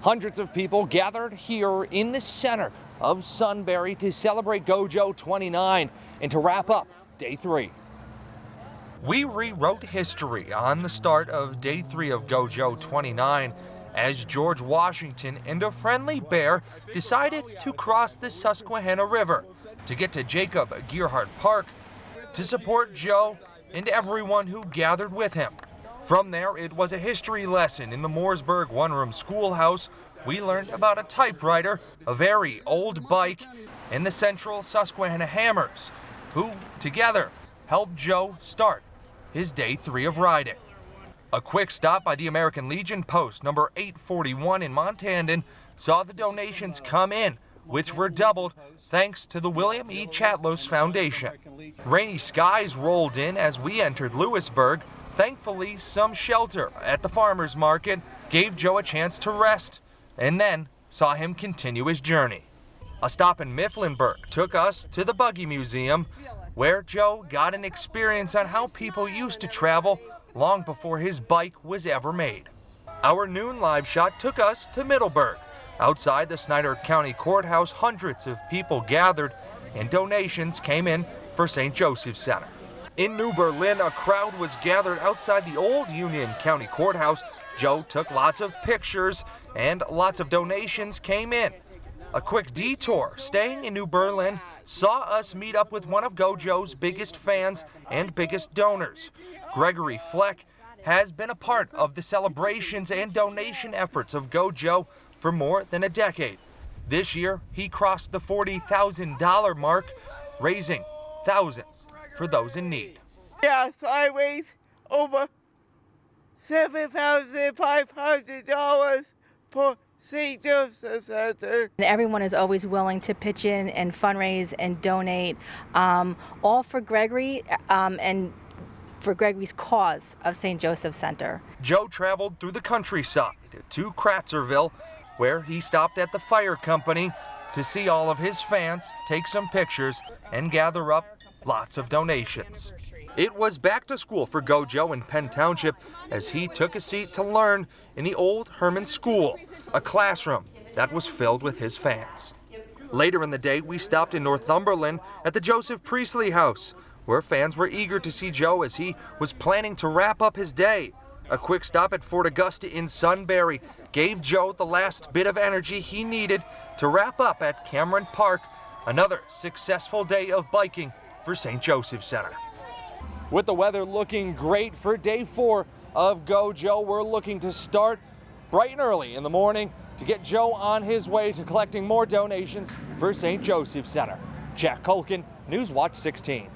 Hundreds of people gathered here in the center of Sunbury to celebrate Go Joe 29 and to wrap up Day 3. We rewrote history on the start of Day 3 of Go Joe 29 as George Washington and a friendly bear decided to cross the Susquehanna River to get to Jacob Gearhart Park to support Joe and everyone who gathered with him. From there, it was a history lesson in the Mooresburg one-room schoolhouse. We learned about a typewriter, a very old bike, and the Central Susquehanna Hammers, who together helped Joe start his Day 3 of riding. A quick stop by the American Legion post number 841 in Montandon saw the donations come in, which were doubled thanks to the William E. Chatlos Foundation. Rainy skies rolled in as we entered Lewisburg. Thankfully, some shelter at the farmer's market gave Joe a chance to rest and then saw him continue his journey. A stop in Mifflinburg took us to the Buggy Museum, where Joe got an experience on how people used to travel long before his bike was ever made. Our noon live shot took us to Middleburg. Outside the Snyder County Courthouse, hundreds of people gathered and donations came in for St. Joseph's Center. In New Berlin, a crowd was gathered outside the old Union County Courthouse. Joe took lots of pictures and lots of donations came in. A quick detour staying in New Berlin saw us meet up with one of Go Joe's biggest fans and biggest donors. Gregory Fleck has been a part of the celebrations and donation efforts of Go Joe for more than a decade. This year, he crossed the $40,000 mark, raising thousands for those in need. Yes, I raised over $7,500 for St. Joseph's Center. Everyone is always willing to pitch in and fundraise and donate, all for Gregory and for Gregory's cause of St. Joseph's Center. Joe traveled through the countryside to Kratzerville, where he stopped at the fire company to see all of his fans, take some pictures, and gather up lots of donations. It was back to school for Go Joe in Penn Township as he took a seat to learn in the old Herman School, a classroom that was filled with his fans. Later in the day, we stopped in Northumberland at the Joseph Priestley House, where fans were eager to see Joe as he was planning to wrap up his day. A quick stop at Fort Augusta in Sunbury gave Joe the last bit of energy he needed to wrap up at Cameron Park, another successful day of biking for St. Joseph's Center. With the weather looking great for Day 4 of Go Joe, we're looking to start bright and early in the morning to get Joe on his way to collecting more donations for St. Joseph's Center. Jack Culkin, News Watch 16.